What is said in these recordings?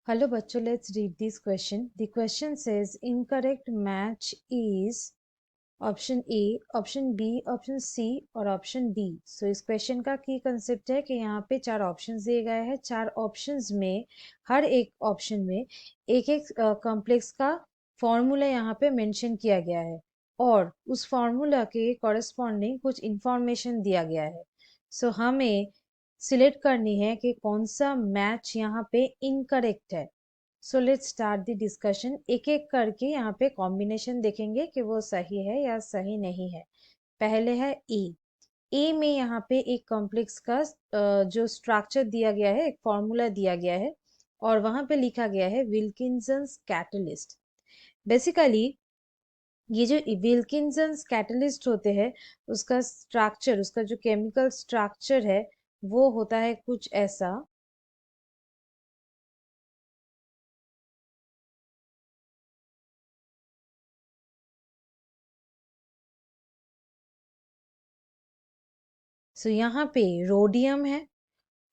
Hello, bachcho, let's read this question. The question says incorrect match is option A, option B, option C और option D. So इस question का की concept है कि यहाँ पे चार ऑप्शंस दिए गए हैं। चार ऑप्शंस में हर एक ऑप्शन में एक एक कॉम्प्लेक्स का फॉर्मूला यहाँ पे मेंशन किया गया है और उस फॉर्मूला के कॉरेस्पॉन्डिंग कुछ इंफॉर्मेशन दिया गया है। सो हमें सिलेक्ट करनी है कि कौन सा मैच यहाँ पे इनकरेक्ट है। So let's start the discussion. एक एक करके यहाँ पे कॉम्बिनेशन देखेंगे कि वो सही है या सही नहीं है। पहले है ए। ए में यहाँ पे एक कॉम्प्लेक्स का जो स्ट्रक्चर दिया गया है, एक फॉर्मूला दिया गया है और वहां पे लिखा गया है विल्किंसंस कैटलिस्ट। बेसिकली ये जो विल्किंसंस कैटलिस्ट होते हैं उसका स्ट्रक्चर, उसका जो केमिकल स्ट्रक्चर है वो होता है कुछ ऐसा। सो यहाँ पे रोडियम है,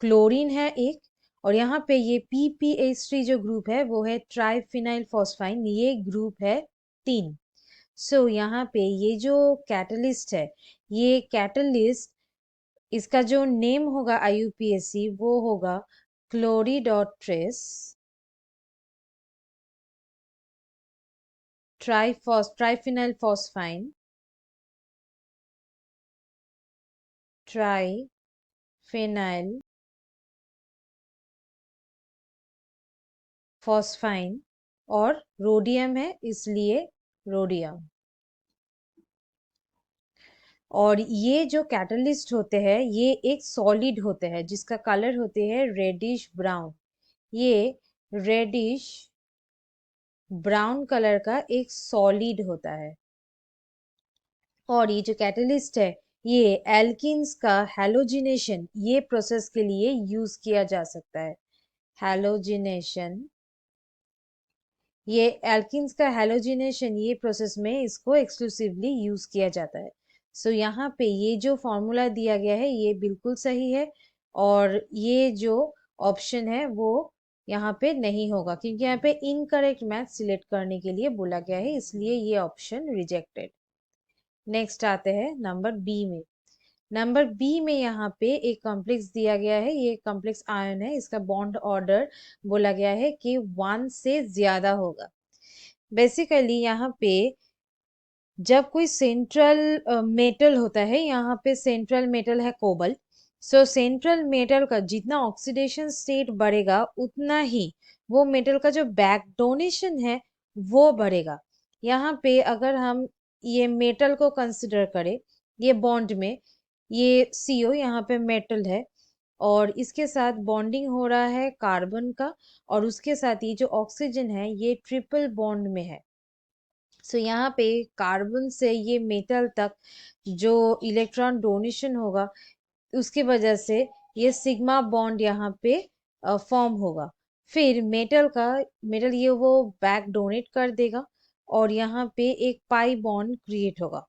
क्लोरीन है एक, और यहाँ पे ये PPH3 जो ग्रुप है वो है ट्राइफिनाइल फॉस्फाइन, ये ग्रुप है 3। सो यहाँ पे ये जो कैटलिस्ट है, ये कैटलिस्ट इसका जो नेम होगा IUPAC वो होगा क्लोरिडोट्रेस ट्राइफिनाइल फॉस्फाइन ट्राइफिनाइल फॉस्फाइन और रोडियम है इसलिए रोडियम। और ये जो कैटलिस्ट होते हैं ये एक सॉलिड होते हैं जिसका कलर होते हैं रेडिश ब्राउन। ये रेडिश ब्राउन कलर का एक सॉलिड होता है। और ये जो कैटलिस्ट है ये एल्किन्स का हैलोजिनेशन, ये प्रोसेस के लिए यूज किया जा सकता है। हैलोजिनेशन, ये एल्किन्स का हैलोजिनेशन, ये प्रोसेस में इसको एक्सक्लूसिवली यूज किया जाता है। सो यहाँ पे ये जो फॉर्मूला दिया गया है ये बिल्कुल सही है और ये जो ऑप्शन है वो यहाँ पे नहीं होगा क्योंकि यहाँ पे इनकरेक्ट मैच सिलेक्ट करने के लिए बोला गया है, इसलिए ये ऑप्शन रिजेक्टेड। नेक्स्ट आते हैं नंबर बी में। नंबर बी में यहाँ पे एक कॉम्प्लेक्स दिया गया है, ये कॉम्प्लेक्स आयन है, इसका बॉन्ड ऑर्डर बोला गया है कि 1 से ज्यादा होगा। बेसिकली यहाँ पे जब कोई सेंट्रल मेटल होता है, यहाँ पे सेंट्रल मेटल है कोबल। सो सेंट्रल मेटल का जितना ऑक्सीडेशन स्टेट बढ़ेगा उतना ही वो मेटल का जो बैक डोनेशन है वो बढ़ेगा। यहाँ पे अगर हम ये मेटल को कंसिडर करें, ये बॉन्ड में ये CO यहाँ पे मेटल है और इसके साथ बॉन्डिंग हो रहा है कार्बन का और उसके साथ ये जो ऑक्सीजन है ये ट्रिपल बॉन्ड में है। सो यहाँ पे कार्बन से ये मेटल तक जो इलेक्ट्रॉन डोनेशन होगा उसकी वजह से ये सिग्मा बॉन्ड यहाँ पे फॉर्म होगा। फिर मेटल ये वो बैक डोनेट कर देगा और यहाँ पे एक पाई बॉन्ड क्रिएट होगा।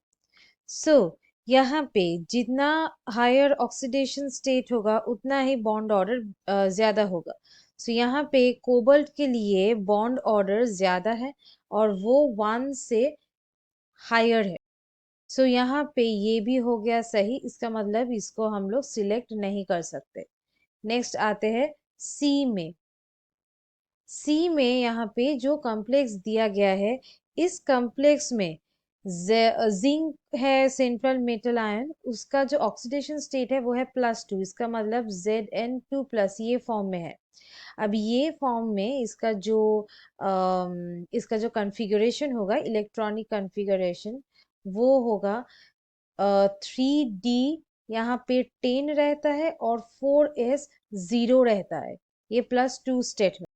सो यहाँ पे जितना हायर ऑक्सीडेशन स्टेट होगा उतना ही बॉन्ड ऑर्डर ज्यादा होगा। सो यहाँ पे कोबाल्ट के लिए बॉन्ड ऑर्डर ज्यादा है और वो 1 से हायर है। सो यहाँ पे ये भी हो गया सही, इसका मतलब इसको हम लोग सिलेक्ट नहीं कर सकते। नेक्स्ट आते हैं सी में। सी में यहाँ पे जो कॉम्प्लेक्स दिया गया है इस कॉम्प्लेक्स में जिंक है सेंट्रल मेटल आयन, उसका जो ऑक्सीडेशन स्टेट है वो है +2, इसका मतलब Zn2+, ये फॉर्म में है। अब ये फॉर्म में इसका जो कॉन्फ़िगरेशन होगा, इलेक्ट्रॉनिक कॉन्फ़िगरेशन, वो होगा 3D, यहाँ पे 10 रहता है और 4s 0 रहता है, ये +2 स्टेट में।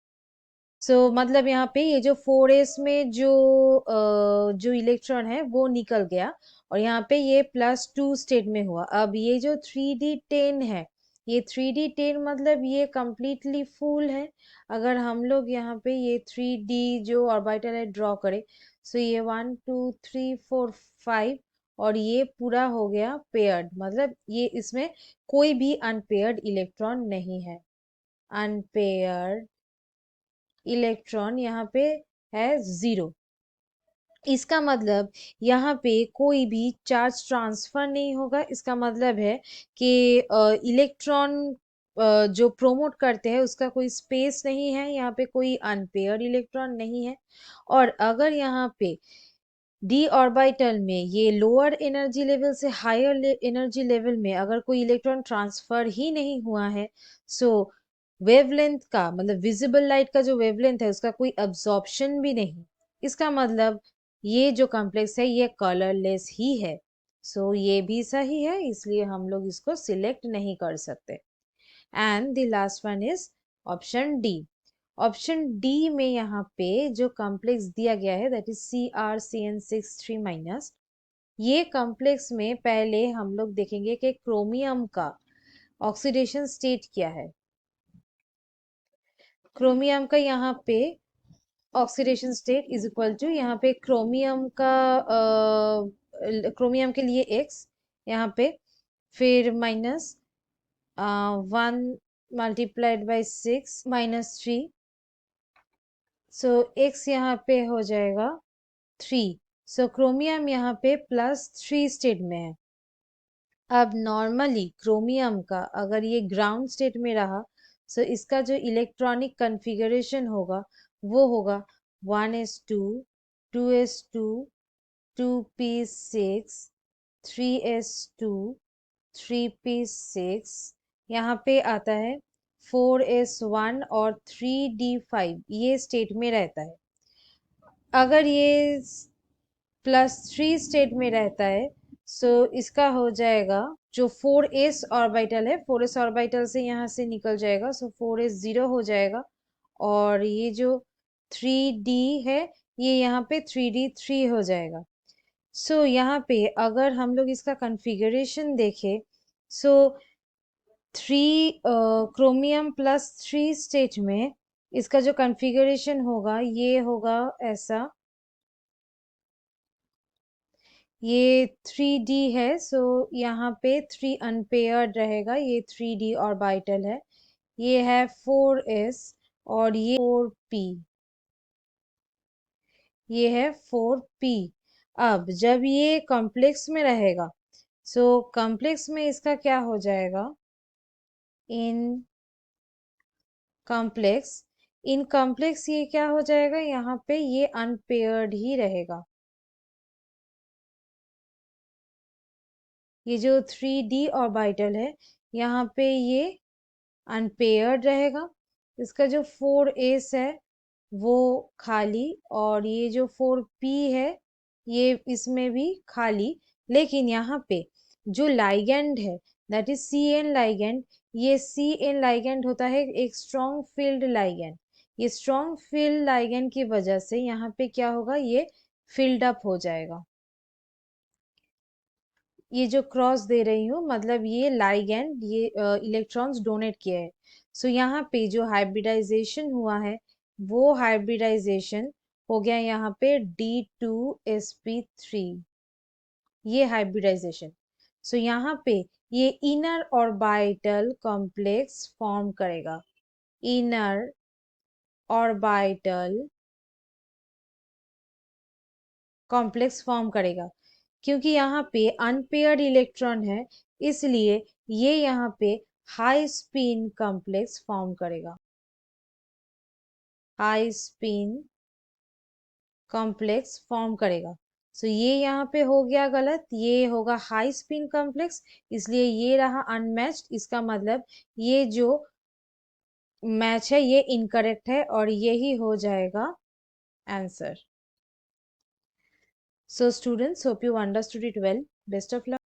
मतलब यहाँ पे ये जो 4s में जो इलेक्ट्रॉन है वो निकल गया और यहाँ पे ये +2 स्टेट में हुआ। अब ये जो 3D10 है, ये 3D10 मतलब ये कंप्लीटली फुल है। अगर हम लोग यहाँ पे ये 3D जो ऑर्बिटल है ड्रॉ करें, सो ये 1 2 3 4 5 और ये पूरा हो गया पेयर्ड, मतलब ये इसमें कोई भी अनपेयर्ड इलेक्ट्रॉन नहीं है। अनपेयर्ड इलेक्ट्रॉन यहाँ पे है 0। इसका मतलब यहाँ पे कोई भी चार्ज ट्रांसफर नहीं होगा। इसका मतलब है कि इलेक्ट्रॉन जो प्रोमोट करते हैं उसका कोई स्पेस नहीं है, यहाँ पे कोई अनपेयर्ड इलेक्ट्रॉन नहीं है। और अगर यहाँ पे डी ऑर्बिटल में ये लोअर एनर्जी लेवल से हायर एनर्जी लेवल में अगर कोई इलेक्ट्रॉन ट्रांसफर ही नहीं हुआ है, सो वेवलेंथ का मतलब विजिबल लाइट का जो वेवलेंथ है उसका कोई अब्जॉर्प्शन भी नहीं। इसका मतलब ये जो कॉम्प्लेक्स है ये कलरलेस ही है। सो ये भी सही है, इसलिए हम लोग इसको सिलेक्ट नहीं कर सकते। And the last one is option D. Option D में यहाँ पे जो कॉम्प्लेक्स दिया गया है दैट इज CrCN6 3-। ये कॉम्प्लेक्स में पहले हम लोग देखेंगे कि क्रोमियम का ऑक्सीडेशन स्टेट क्या है। क्रोमियम का यहाँ पे oxidation state is equal to, यहाँ पे क्रोमियम का क्रोमियम के लिए x यहाँ पे, फिर minus 1 multiplied by 6 - 3। So x यहाँ पे हो जाएगा 3। सो क्रोमियम यहाँ पे +3 स्टेट में है। अब नॉर्मली क्रोमियम का अगर ये ग्राउंड स्टेट में रहा, सो इसका जो इलेक्ट्रॉनिक कन्फिगरेशन होगा वो होगा 1s2 2s2 2p6 3s2 3p6, यहाँ पे आता है 4s1 और 3d5, ये स्टेट में रहता है। अगर ये +3 स्टेट में रहता है, सो इसका हो जाएगा जो 4s ऑर्बिटल है, 4s ऑर्बिटल से यहाँ से निकल जाएगा, सो 4s 0 हो जाएगा। और ये जो 3d है ये यहाँ पे 3d3 हो जाएगा। सो यहाँ पे अगर हम लोग इसका कॉन्फ़िगरेशन देखें, सो 3 क्रोमियम +3 स्टेट में इसका जो कॉन्फ़िगरेशन होगा ये होगा ऐसा। ये 3d है, सो यहाँ पे 3 अनपेयर्ड रहेगा, ये 3d ऑर्बिटल है। ये है 4s और ये 4p, ये है 4p। अब जब ये कॉम्प्लेक्स में रहेगा, सो कॉम्प्लेक्स में इसका क्या हो जाएगा, इन कॉम्प्लेक्स, इन कॉम्प्लेक्स ये क्या हो जाएगा, यहाँ पे ये अनपेयर्ड ही रहेगा। ये जो 3d ऑर्बिटल है यहाँ पे ये अनपेयर्ड रहेगा। इसका जो 4s है वो खाली, और ये जो 4p है ये इसमें भी खाली। लेकिन यहाँ पे जो लाइगेंड है दैट इज Cn लाइगेंड, ये Cn लाइगेंड होता है एक स्ट्रॉन्ग फील्ड लाइगेंड। ये स्ट्रॉन्ग फील्ड लाइगेंड की वजह से यहाँ पे क्या होगा, ये फिल्ड अप हो जाएगा। ये जो क्रॉस दे रही हूँ मतलब ये लाइगेंड ये इलेक्ट्रॉन्स डोनेट किए हैं। सो यहाँ पे जो हाइब्रिडाइजेशन हुआ है वो हाइब्रिडाइजेशन हो गया यहाँ पे D2sp3, ये हाइब्रिडाइजेशन। सो यहाँ पे ये इनर ऑर्बिटल कॉम्प्लेक्स फॉर्म करेगा, इनर ऑर्बिटल कॉम्प्लेक्स फॉर्म करेगा। क्योंकि यहाँ पे अनपेयर्ड इलेक्ट्रॉन है इसलिए ये यहाँ पे हाई स्पिन कॉम्प्लेक्स फॉर्म करेगा, हाई स्पिन कॉम्प्लेक्स फॉर्म करेगा। सो ये यहाँ पे हो गया गलत, ये होगा हाई स्पिन कॉम्प्लेक्स, इसलिए ये रहा अनमैच्ड। इसका मतलब ये जो मैच है ये इनकरेक्ट है और यही हो जाएगा answer. So students, hope you understood it well. Best of luck.